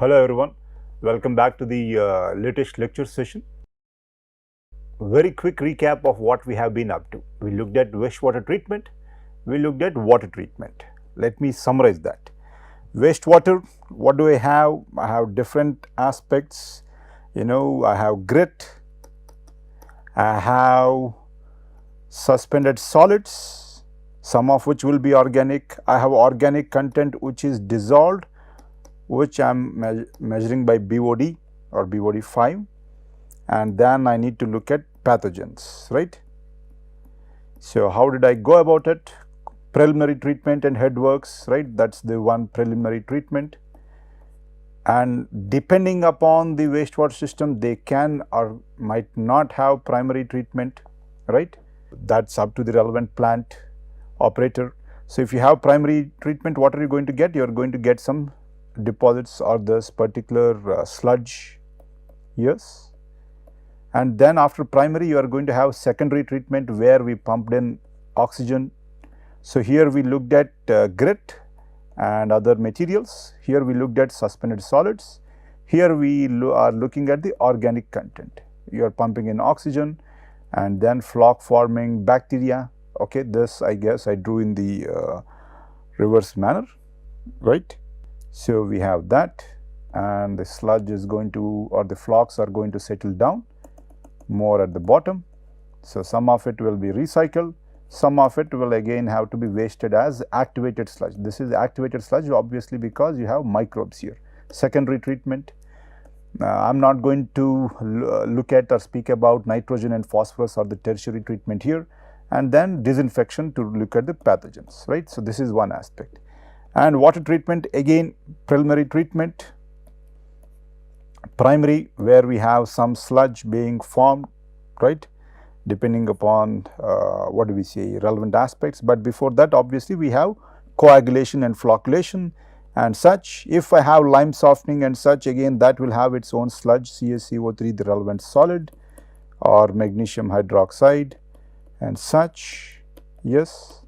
Hello everyone, welcome back to the latest lecture session. Very quick recap of what we have been up to. We looked at wastewater treatment, we looked at water treatment. Let me summarize that. Wastewater, what do I have? I have different aspects. I have grit, I have suspended solids, some of which will be organic. I have organic content which is dissolved, which I am measuring by BOD or BOD 5, and then I need to look at pathogens, right. So, how did I go about it? Preliminary treatment and head works, right, that is the one preliminary treatment, and depending upon the wastewater system they can or might not have primary treatment, right, that is up to the relevant plant operator. So, if you have primary treatment, what are you going to get? You are going to get some deposits or this particular sludge, yes, and then after primary you are going to have secondary treatment where we pumped in oxygen. So, here we looked at grit and other materials, here we looked at suspended solids, here we are looking at the organic content. You are pumping in oxygen and then flock forming bacteria. Okay, this I guess I drew in the reverse manner, right. So, we have that, and the sludge is going to, or the flocks are going to settle down more at the bottom. So, some of it will be recycled, some of it will again have to be wasted as activated sludge. This is activated sludge obviously because you have microbes here. Secondary treatment, I am not going to look at or speak about nitrogen and phosphorus or the tertiary treatment here, and then disinfection to look at the pathogens, right. So, this is one aspect. And water treatment, again preliminary treatment, primary where we have some sludge being formed, right, depending upon what do we say, relevant aspects. But before that obviously we have coagulation and flocculation and such. If I have lime softening and such, again that will have its own sludge, CaCO3 the relevant solid, or magnesium hydroxide and such, yes.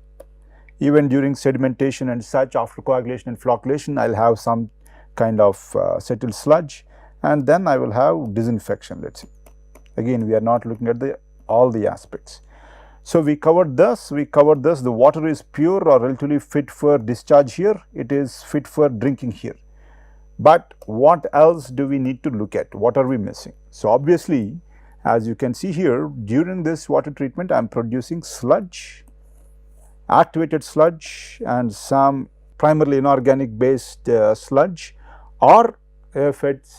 Even during sedimentation and such, after coagulation and flocculation, I will have some kind of settled sludge, and then I will have disinfection, let us say. Again, we are not looking at all the aspects. So, we covered this, the water is pure or relatively fit for discharge here, it is fit for drinking here. But what else do we need to look at? What are we missing? So, obviously, as you can see here, during this water treatment, I am producing sludge, activated sludge, and some primarily inorganic based sludge, or if it is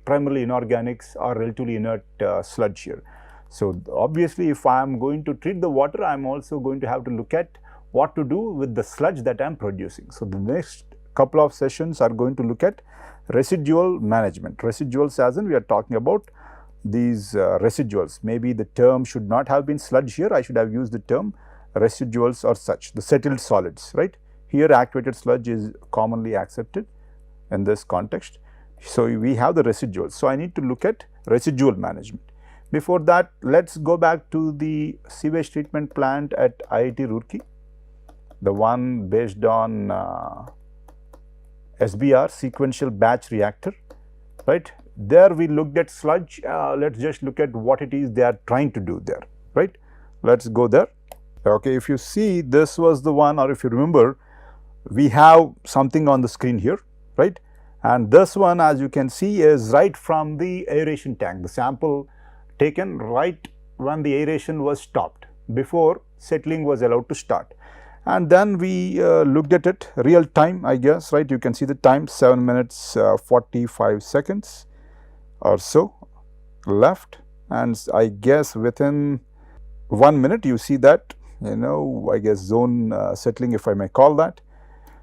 primarily inorganics or relatively inert sludge here. So, obviously, if I am going to treat the water, I am also going to have to look at what to do with the sludge that I am producing. So, the next couple of sessions are going to look at residual management. Residuals, as in we are talking about these residuals. Maybe the term should not have been sludge here, I should have used the term residuals or such, the settled solids, right. Here activated sludge is commonly accepted in this context. So, we have the residuals. So, I need to look at residual management. Before that, let us go back to the sewage treatment plant at IIT Roorkee, the one based on SBR, sequential batch reactor, right. There we looked at sludge, let us just look at what it is they are trying to do there, right. Let us go there. Okay, if you see, this was the one, or if you remember, we have something on the screen here, right, and this one, as you can see, is right from the aeration tank, the sample taken right when the aeration was stopped, before settling was allowed to start. And then we looked at it real time, I guess, right. You can see the time, 7 minutes 45 seconds or so left, and I guess within 1 minute you see that, I guess zone settling, if I may call that.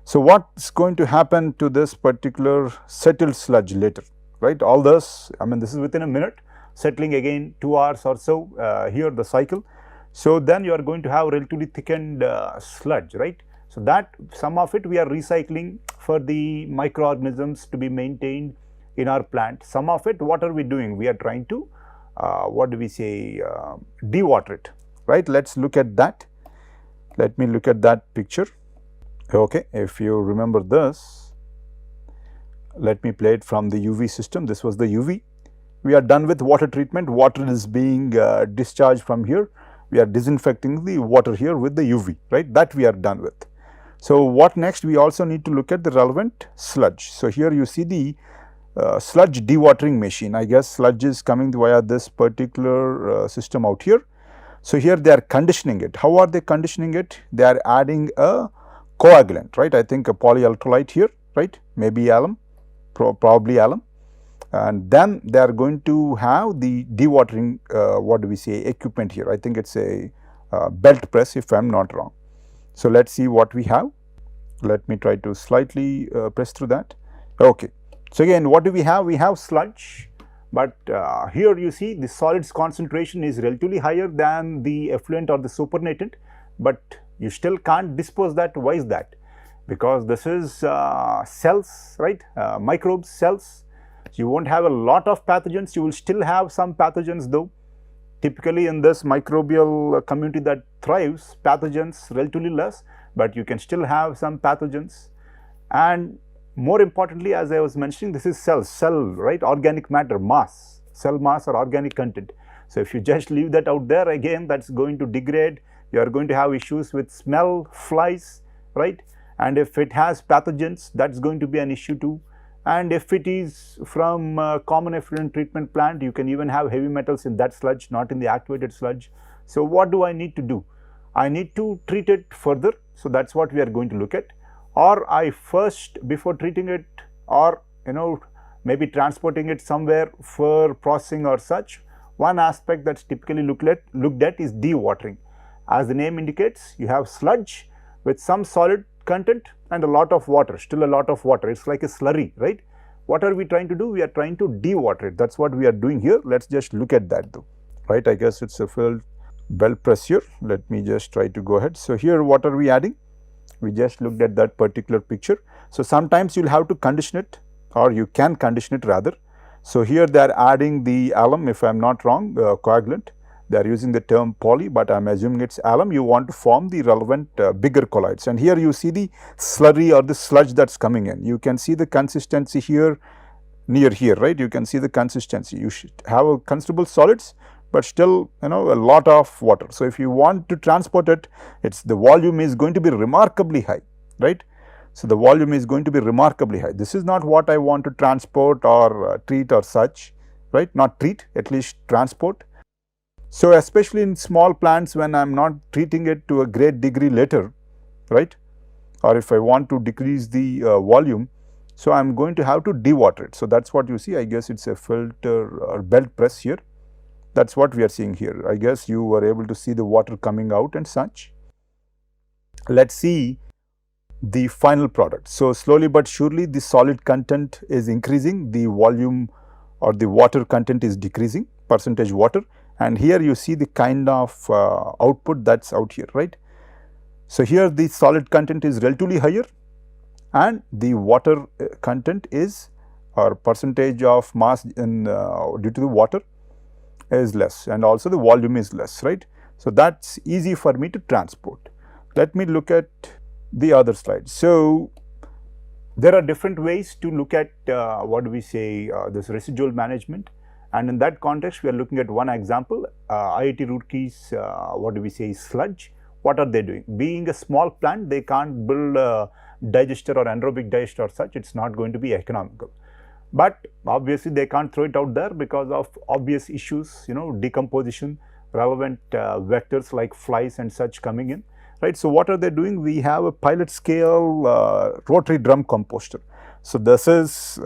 So, what is going to happen to this particular settled sludge later, right? All this, I mean, this is within a minute, settling again 2 hours or so here the cycle. So, then you are going to have relatively thickened sludge, right. So, that some of it we are recycling for the microorganisms to be maintained in our plant. Some of it, what are we doing? We are trying to dewater it, right. Let us look at that. Let me look at that picture. Okay, if you remember this, Let me play it from the UV system. This was the UV. We are done with water treatment. Water is being discharged from here. We are disinfecting the water here with the UV, right? That we are done with. So, what next? We also need to look at the relevant sludge. So, here you see the sludge dewatering machine. I guess sludge is coming via this particular system out here. So, here they are conditioning it. How are they conditioning it? They are adding a coagulant, right? I think a polyelectrolyte here, right? Maybe alum, probably alum, and then they are going to have the dewatering what do we say, equipment here. I think it is a belt press if I am not wrong. So, let us see what we have. Let me try to slightly press through that. Okay. So, again what do we have? We have sludge, but here you see the solids concentration is relatively higher than the effluent or the supernatant, but you still can't dispose that. Why is that? Because this is cells, right? Microbes, cells. You won't have a lot of pathogens. You will still have some pathogens though. Typically in this microbial community that thrives, pathogens relatively less, but you can still have some pathogens. And more importantly, as I was mentioning, this is cell, right? Organic matter, mass, cell mass or organic content. So, if you just leave that out there, again that is going to degrade. You are going to have issues with smell, flies, right? And if it has pathogens, that is going to be an issue too. And if it is from common effluent treatment plant, you can even have heavy metals in that sludge, not in the activated sludge. So, what do I need to do? I need to treat it further. So, that is what we are going to look at. Or I first, before treating it, or maybe transporting it somewhere for processing or such, one aspect that is typically looked at is dewatering. As the name indicates, you have sludge with some solid content and a lot of water, still a lot of water. It is like a slurry, right? What are we trying to do? We are trying to dewater it. That is what we are doing here. Let us just look at that though, right? I guess it is a filled belt press here. Let me just try to go ahead. So, here what are we adding? We just looked at that particular picture. So, sometimes you will have to condition it, or you can condition it rather. So, here they are adding the alum, if I am not wrong, coagulant. They are using the term poly, but I am assuming it is alum. You want to form the relevant bigger colloids, and here you see the slurry or the sludge that is coming in. You can see the consistency here near here, right? You can see the consistency. You should have a considerable solids, but still a lot of water. So, if you want to transport it, the volume is going to be remarkably high, right? So, the volume is going to be remarkably high. This is not what I want to transport or treat or such, right? Not treat, at least transport. So, especially in small plants, when I am not treating it to a great degree later, right, or if I want to decrease the volume, so I am going to have to dewater it. So, that is what you see. I guess it is a filter or belt press here. That is what we are seeing here. I guess you were able to see the water coming out and such. Let us see the final product. So, slowly but surely the solid content is increasing, the volume or the water content is decreasing, percentage water, and here you see the kind of output that is out here, right. So, here the solid content is relatively higher and the water content is, or percentage of mass in due to the water is less, and also the volume is less, right. So, that is easy for me to transport. Let me look at the other slide. So, there are different ways to look at what do we say, this residual management, and in that context we are looking at one example, IIT Roorkee's what do we say, sludge. What are they doing? Being a small plant, they can't build a digester or anaerobic digester or such, it is not going to be economical. But obviously they can't throw it out there because of obvious issues, decomposition, relevant vectors like flies and such coming in, right. So, what are they doing? We have a pilot scale rotary drum composter. So, this is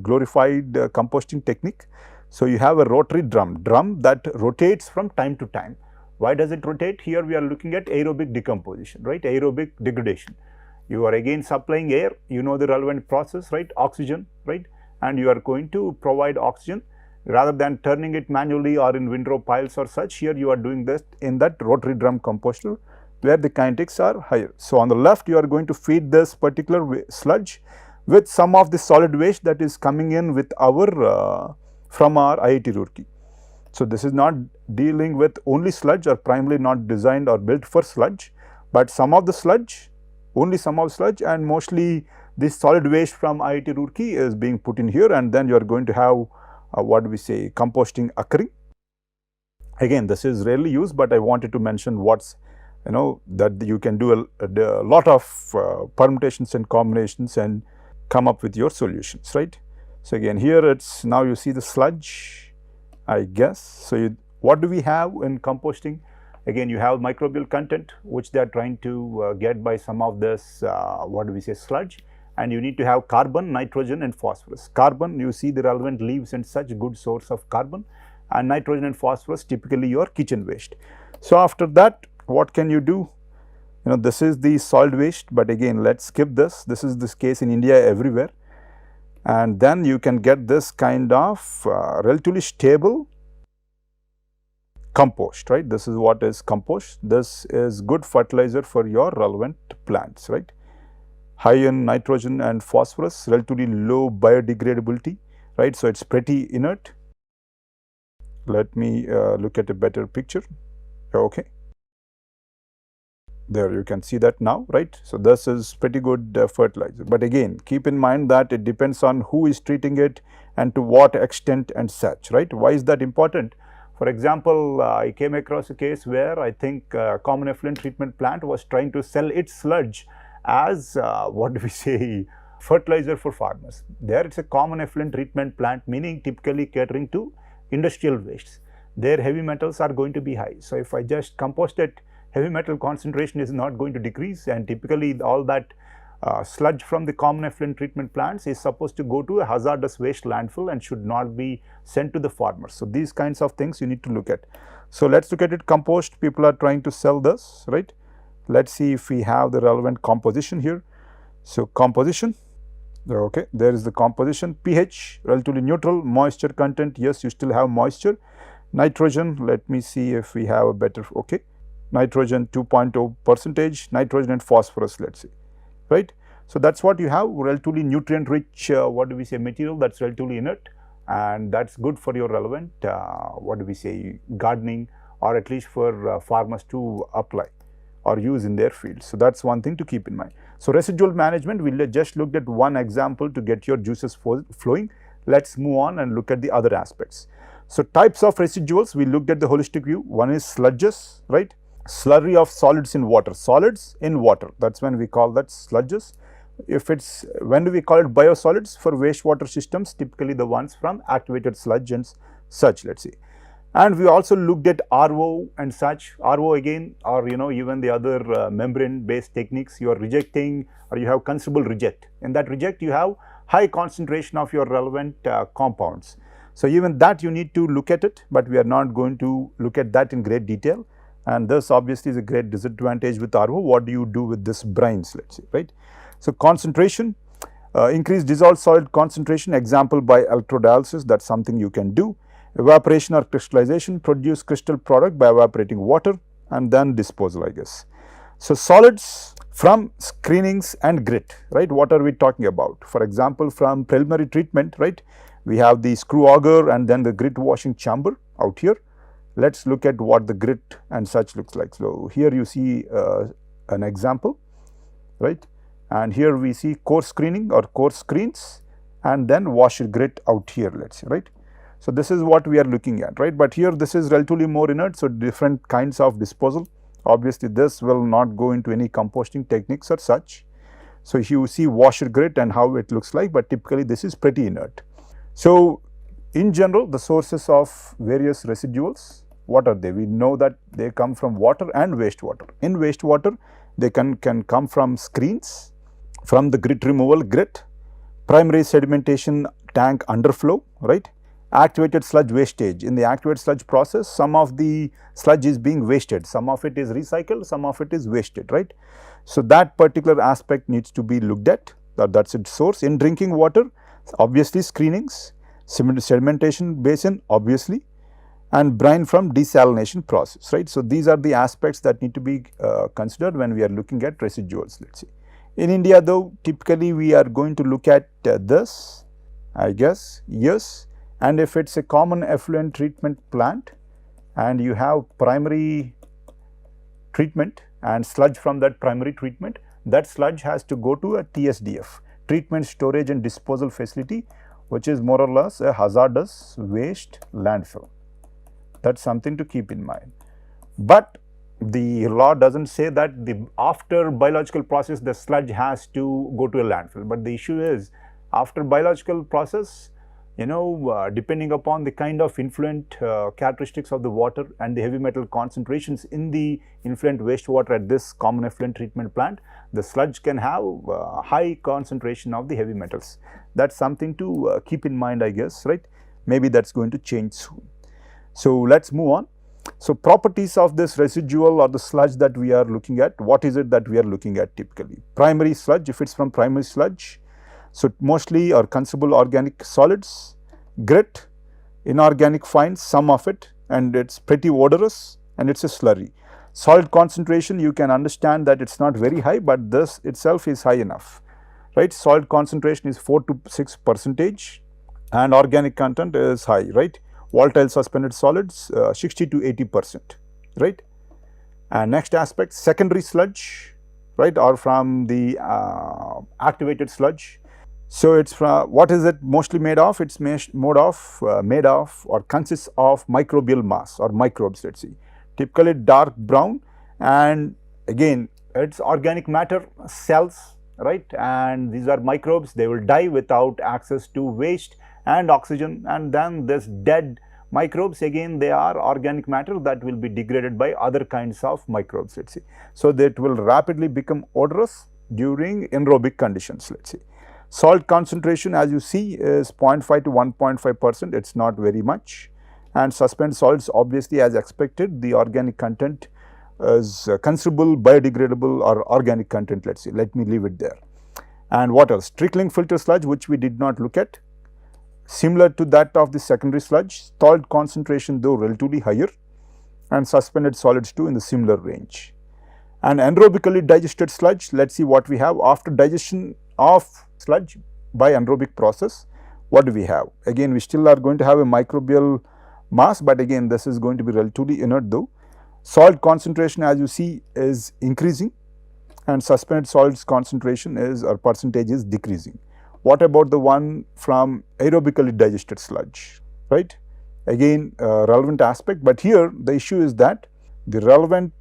glorified composting technique. So, you have a rotary drum that rotates from time to time. Why does it rotate? Here we are looking at aerobic decomposition, right, aerobic degradation. You are again supplying air, the relevant process, right, oxygen, right, and you are going to provide oxygen rather than turning it manually or in windrow piles or such. Here you are doing this in that rotary drum composter where the kinetics are higher. So, on the left you are going to feed this particular sludge with some of the solid waste that is coming in with our from our IIT Roorkee. So, this is not dealing with only sludge or primarily not designed or built for sludge, but some of the sludge, only some of sludge, and mostly this solid waste from IIT Roorkee is being put in here, and then you are going to have what we say composting occurring. Again, this is rarely used, but I wanted to mention what's that you can do a lot of permutations and combinations and come up with your solutions, right? So again, here it's now you see the sludge, I guess. So what do we have in composting? Again, you have microbial content which they are trying to get by some of this what do we say sludge, and you need to have carbon, nitrogen and phosphorus. Carbon, you see the relevant leaves and such good source of carbon, and nitrogen and phosphorus typically your kitchen waste. So after that, what can you do? This is the solid waste, but again let's skip this. This is this case in India everywhere, and then you can get this kind of relatively stable compost, right? This is what is compost. This is good fertilizer for your relevant plants, right? High in nitrogen and phosphorus, relatively low biodegradability, right? So it's pretty inert. Let me look at a better picture. Okay, there you can see that now, right? So this is pretty good fertilizer, but again keep in mind that it depends on who is treating it and to what extent and such, right? Why is that important? For example, I came across a case where I think common effluent treatment plant was trying to sell its sludge as what do we say fertilizer for farmers. There it's a common effluent treatment plant, meaning typically catering to industrial wastes. Their heavy metals are going to be high. So if I just compost it, heavy metal concentration is not going to decrease, and typically all that sludge from the common effluent treatment plants is supposed to go to a hazardous waste landfill and should not be sent to the farmers. So these kinds of things you need to look at. So let's look at it. Compost, people are trying to sell this, right? Let's see if we have the relevant composition here. So composition, okay, there is the composition. pH relatively neutral. Moisture content, yes, you still have moisture. Nitrogen, let me see if we have a better, okay, nitrogen 2.0%, nitrogen and phosphorus, let's see, right? So that's what you have, relatively nutrient rich what do we say material that's relatively inert, and that's good for your relevant what do we say gardening, or at least for farmers to apply or use in their fields. So that's one thing to keep in mind. So residual management, we just looked at one example to get your juices flowing. Let's move on and look at the other aspects. So types of residuals, we looked at the holistic view. One is sludges, right? Slurry of solids in water, solids in water, that's when we call that sludges. If it's, when do we call it biosolids? For wastewater systems, typically the ones from activated sludge and such, let's see. And we also looked at RO and such. RO again, or even the other membrane based techniques, you are rejecting or you have considerable reject. In that reject, you have high concentration of your relevant compounds. So even that you need to look at it, but we are not going to look at that in great detail. And this obviously is a great disadvantage with RO. What do you do with this brines, let's say, right? So concentration, increase dissolved solid concentration, example by electrodialysis, that's something you can do. Evaporation or crystallization, produce crystal product by evaporating water, and then disposal, I guess. So solids from screenings and grit, right? What are we talking about? For example, from preliminary treatment, right? We have the screw auger and then the grit washing chamber out here. Let's look at what the grit and such looks like. So here you see an example, right? And here we see core screening or core screens, and then washer grit out here, let's say, right? So this is what we are looking at, right? But here this is relatively more inert, so different kinds of disposal. Obviously this will not go into any composting techniques or such. So you see washer grit and how it looks like, but typically this is pretty inert. So in general, the sources of various residuals, what are they? We know that they come from water and wastewater. In wastewater, they can come from screens, from the grit removal grit, primary sedimentation tank underflow, right? Activated sludge wastage. In the activated sludge process, some of the sludge is being wasted, some of it is recycled, some of it is wasted, right? So that particular aspect needs to be looked at, that's its source. In drinking water, obviously screenings, sedimentation basin, obviously, and brine from desalination process, right? So these are the aspects that need to be considered when we are looking at residuals, let's see. In India though, typically we are going to look at this, I guess, yes. And if it's a common effluent treatment plant and you have primary treatment and sludge from that primary treatment, that sludge has to go to a TSDF, treatment, storage and disposal facility, which is more or less a hazardous waste landfill. That's something to keep in mind. But the law doesn't say that after biological process the sludge has to go to a landfill, but the issue is after biological process, depending upon the kind of influent characteristics of the water and the heavy metal concentrations in the influent wastewater at this common effluent treatment plant, the sludge can have high concentration of the heavy metals. That's something to keep in mind, I guess, right? Maybe that's going to change soon. So let's move on. So properties of this residual or the sludge that we are looking at, what is it that we are looking at typically? Primary sludge, if it's from primary sludge, so mostly are consumable organic solids, grit, inorganic fines, some of it, and it's pretty odorous and it's a slurry. Solid concentration, you can understand that it's not very high, but this itself is high enough, right? Solid concentration is 4 to 6% and organic content is high, right? Volatile suspended solids 60 to 80%, right? And next aspect, secondary sludge, right, or from the activated sludge. So it's from, what is it mostly made of? It's made of or consists of microbial mass or microbes, let's see, typically dark brown, and again it's organic matter cells, right? And these are microbes, they will die without access to waste and oxygen, and then this dead microbes, again they are organic matter that will be degraded by other kinds of microbes, let's see. So that will rapidly become odorous during anaerobic conditions, let's see. Salt concentration, as you see, is 0.5 to 1.5%, it's not very much. And suspended solids, obviously as expected, the organic content is considerable biodegradable or organic content, let's see. Let me leave it there. And what else? Trickling filter sludge, which we did not look at, similar to that of the secondary sludge, solid concentration though relatively higher, and suspended solids too in the similar range. And anaerobically digested sludge, let's see what we have after digestion of sludge by anaerobic process. What do we have? Again, we still are going to have a microbial mass, but again this is going to be relatively inert though. Solid concentration, as you see, is increasing, and suspended solids concentration is or percentage is decreasing. What about the one from aerobically digested sludge, right? Again, relevant aspect, but here the issue is that the relevant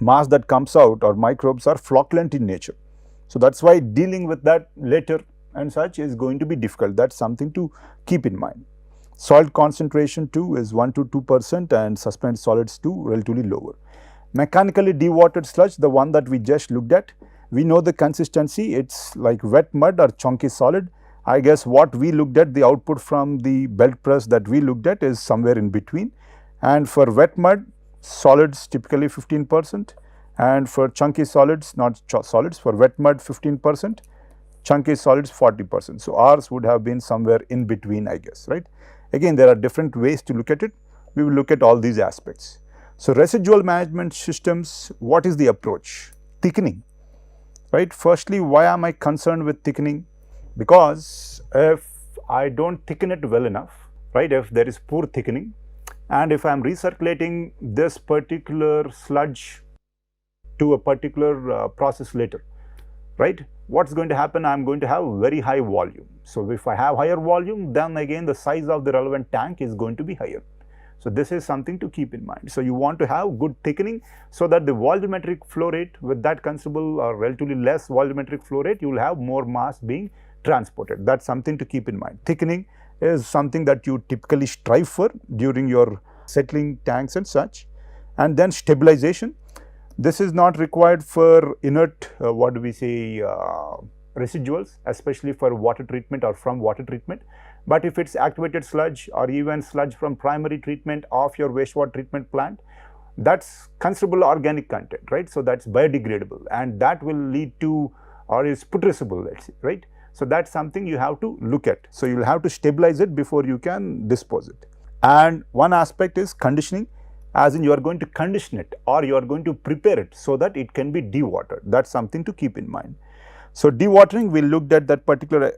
mass that comes out or microbes are flocculent in nature. So that's why dealing with that later and such is going to be difficult. That's something to keep in mind. Solid concentration too is 1 to 2% and suspended solids too relatively lower. Mechanically dewatered sludge, the one that we just looked at, we know the consistency, it's like wet mud or chunky solid. I guess what we looked at, the output from the belt press that we looked at is somewhere in between. And for wet mud, solids typically 15%, and for chunky solids, not solids, for wet mud 15%, chunky solids 40%. So ours would have been somewhere in between, I guess, right? Again, there are different ways to look at it. We will look at all these aspects. So residual management systems, what is the approach? Thickening, right? Firstly, why am I concerned with thickening? Because if I don't thicken it well enough, right, if there is poor thickening, and if I am recirculating this particular sludge to a particular process later, right, what's going to happen? I am going to have very high volume. So if I have higher volume, then again the size of the relevant tank is going to be higher. So this is something to keep in mind. So you want to have good thickening so that the volumetric flow rate, with that considerable or relatively less volumetric flow rate, you will have more mass being transported. That's something to keep in mind. Thickening is something that you typically strive for during your settling tanks and such. And then stabilization. This is not required for inert, residuals, especially for water treatment or from water treatment. But if it's activated sludge or even sludge from primary treatment of your wastewater treatment plant, that's considerable organic content, right? So that's biodegradable, and that will lead to, or is putrescible, let's say, right? So that's something you have to look at. So you'll have to stabilize it before you can dispose it. And one aspect is conditioning, as in you are going to condition it or you are going to prepare it so that it can be dewatered. That's something to keep in mind. So dewatering, we looked at that particular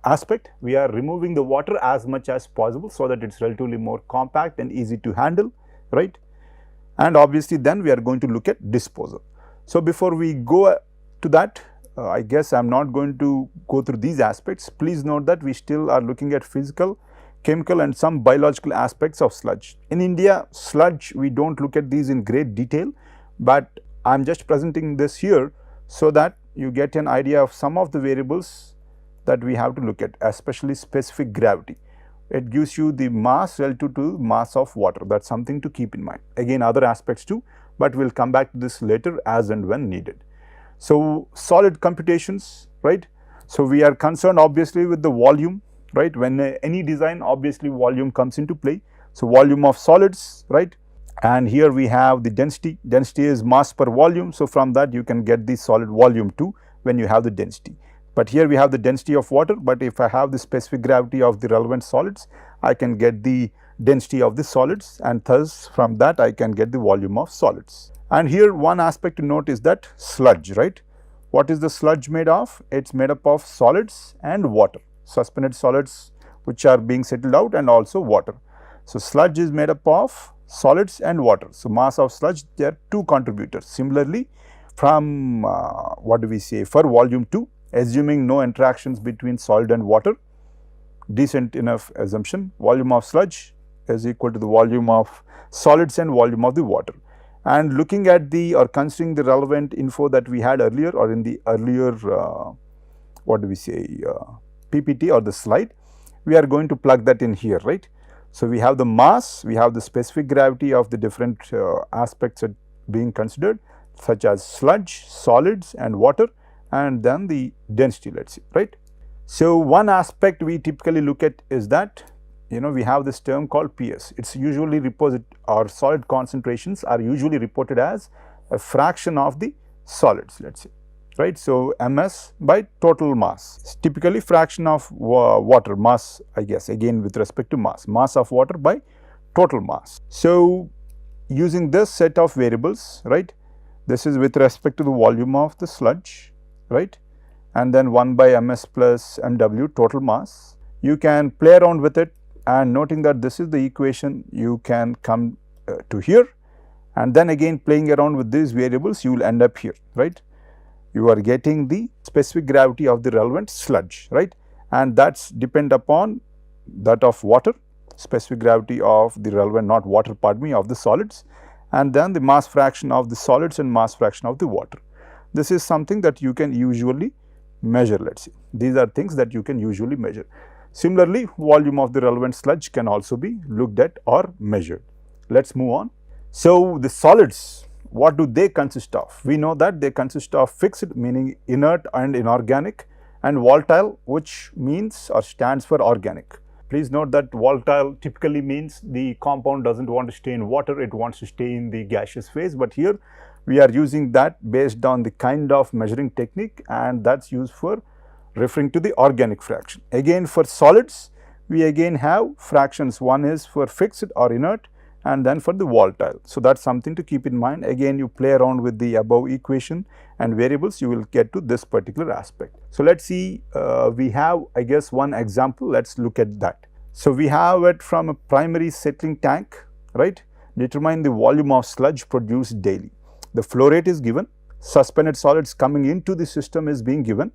aspect. We are removing the water as much as possible so that it's relatively more compact and easy to handle, right? And obviously then we are going to look at disposal. So before we go to that, I guess I am not going to go through these aspects. Please note that we still are looking at physical, chemical and some biological aspects of sludge. In India, sludge, we do not look at these in great detail, but I am just presenting this here so that you get an idea of some of the variables that we have to look at, especially specific gravity. It gives you the mass relative to mass of water. That is something to keep in mind. Again, other aspects too, but we will come back to this later as and when needed. So, solid computations, right. So, we are concerned obviously with the volume, right. When any design, obviously volume comes into play. So, volume of solids, right, and here we have the density. Density is mass per volume. So, from that you can get the solid volume too when you have the density. But here we have the density of water, but if I have the specific gravity of the relevant solids, I can get the density of the solids, and thus from that I can get the volume of solids. And here one aspect to note is that sludge, right. What is the sludge made of? It is made up of solids and water, suspended solids which are being settled out and also water. So, sludge is made up of solids and water. So, mass of sludge, there are two contributors. Similarly, from what do we say, for volume 2, assuming no interactions between solid and water, decent enough assumption, volume of sludge is equal to the volume of solids and volume of the water. And looking at the or considering the relevant info that we had earlier or in the earlier what do we say PPT or the slide, we are going to plug that in here, right. So, we have the mass, we have the specific gravity of the different aspects being considered, such as sludge, solids and water, and then the density, let us see, right. So, one aspect we typically look at is that we have this term called PS. It is usually reported, or solid concentrations are usually reported as a fraction of the solids, let us say, right. So, MS by total mass is typically fraction of water mass, I guess, again with respect to mass of water by total mass. So, using this set of variables, right, this is with respect to the volume of the sludge, right, and then 1 by MS plus MW total mass. You can play around with it, and noting that this is the equation, you can come to here, and then again playing around with these variables, you will end up here, right. You are getting the specific gravity of the relevant sludge, right, and that is depend upon that of water, specific gravity of the relevant, not water, pardon me, of the solids, and then the mass fraction of the solids and mass fraction of the water. This is something that you can usually measure, let us see. These are things that you can usually measure. Similarly, volume of the relevant sludge can also be looked at or measured. Let us move on. So, the solids, what do they consist of? We know that they consist of fixed, meaning inert and inorganic, and volatile, which means or stands for organic. Please note that volatile typically means the compound does not want to stay in water, it wants to stay in the gaseous phase, but here we are using that based on the kind of measuring technique, and that is used for referring to the organic fraction. Again, for solids, we again have fractions. One is for fixed or inert, and then for the volatile. So, that is something to keep in mind. Again, you play around with the above equation and variables, you will get to this particular aspect. So, let us see, we have, I guess, one example. Let us look at that. So, we have it from a primary settling tank, right. Determine the volume of sludge produced daily. The flow rate is given, suspended solids coming into the system is being given.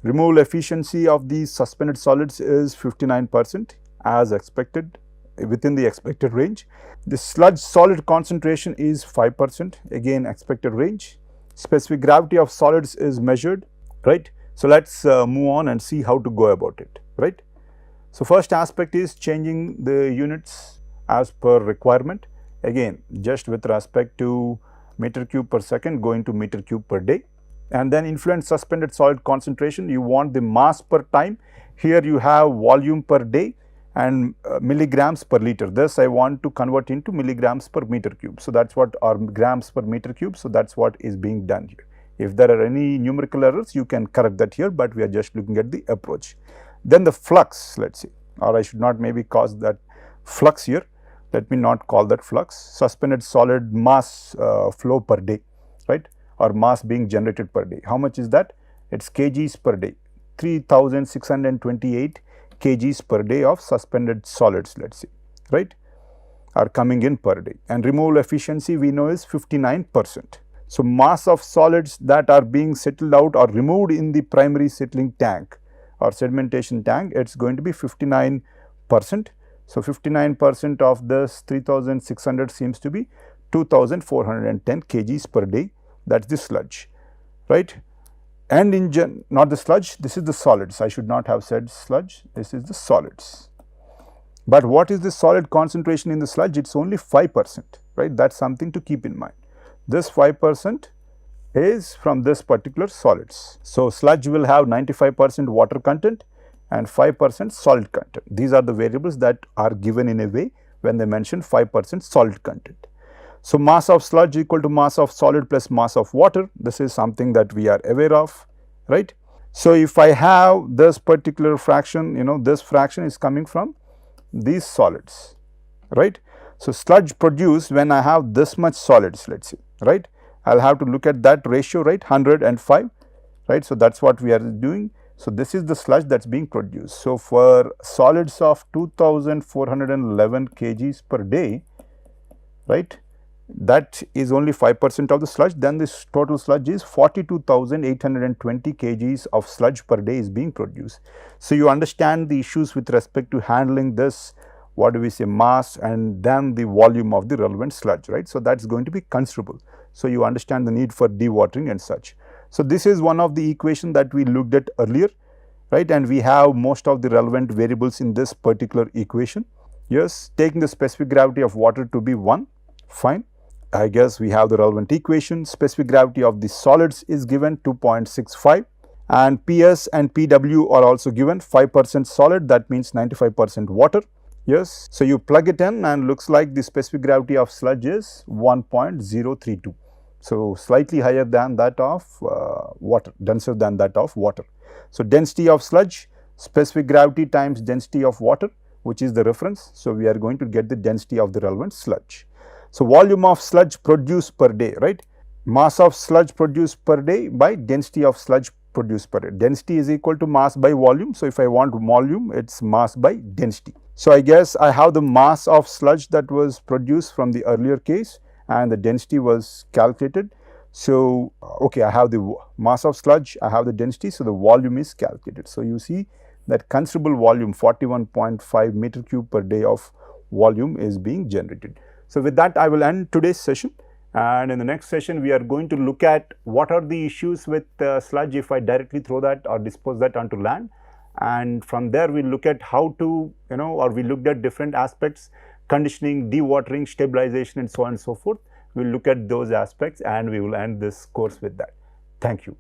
Removal efficiency of these suspended solids is 59% as expected, within the expected range. The sludge solid concentration is 5%, again expected range. Specific gravity of solids is measured, right. So, let us move on and see how to go about it, right. So, first aspect is changing the units as per requirement, again just with respect to meter cube per second going to meter cube per day. And then influence suspended solid concentration, you want the mass per time. Here you have volume per day and milligrams per liter. This I want to convert into milligrams per meter cube. So, that is what, or grams per meter cube. So, that is what is being done here. If there are any numerical errors, you can correct that here, but we are just looking at the approach. Then the flux, let us see, or I should not maybe cause that flux here. Let me not call that flux. Suspended solid mass flow per day, right, or mass being generated per day. How much is that? It is kgs per day, 3628 kgs per day of suspended solids, let us see, right, are coming in per day. And removal efficiency we know is 59%. So, mass of solids that are being settled out or removed in the primary settling tank or sedimentation tank, it is going to be 59%. So, 59% of this 3600 seems to be 2410 kgs per day, that is the sludge, right. And in not the sludge, this is the solids. I should not have said sludge, this is the solids. But what is the solid concentration in the sludge? It is only 5%, right. That is something to keep in mind. This 5% is from this particular solids. So, sludge will have 95% water content and 5% solid content. These are the variables that are given in a way when they mention 5% solid content. So, mass of sludge equal to mass of solid plus mass of water, this is something that we are aware of, right. So, if I have this particular fraction, this fraction is coming from these solids, right. So, sludge produced when I have this much solids, let us say, right. I will have to look at that ratio, right, 100 and 5, right. So, that is what we are doing. So, this is the sludge that is being produced. So, for solids of 2411 kgs per day, right, that is only 5% of the sludge, then this total sludge is 42,820 kgs of sludge per day is being produced. So, you understand the issues with respect to handling this, what do we say, mass and then the volume of the relevant sludge, right. So, that is going to be considerable. So, you understand the need for dewatering and such. So, this is one of the equation that we looked at earlier, right, and we have most of the relevant variables in this particular equation. Yes, taking the specific gravity of water to be 1, fine. I guess we have the relevant equation. Specific gravity of the solids is given 2.65 and PS and PW are also given, 5% solid, that means 95% water. Yes, so you plug it in and looks like the specific gravity of sludge is 1.032. So, slightly higher than that of water, denser than that of water. So, density of sludge, specific gravity times density of water, which is the reference. So, we are going to get the density of the relevant sludge. So, volume of sludge produced per day, right, mass of sludge produced per day by density of sludge produced per day. Density is equal to mass by volume. So, if I want volume, it is mass by density. So, I guess I have the mass of sludge that was produced from the earlier case and the density was calculated. So, okay, I have the mass of sludge, I have the density, so the volume is calculated. So, you see that considerable volume 41.5 meter cube per day of volume is being generated. So, with that I will end today's session, and in the next session we are going to look at what are the issues with sludge if I directly throw that or dispose that onto land, and from there we will look at how to or we looked at different aspects, conditioning, dewatering, stabilization and so on and so forth. We will look at those aspects and we will end this course with that. Thank you.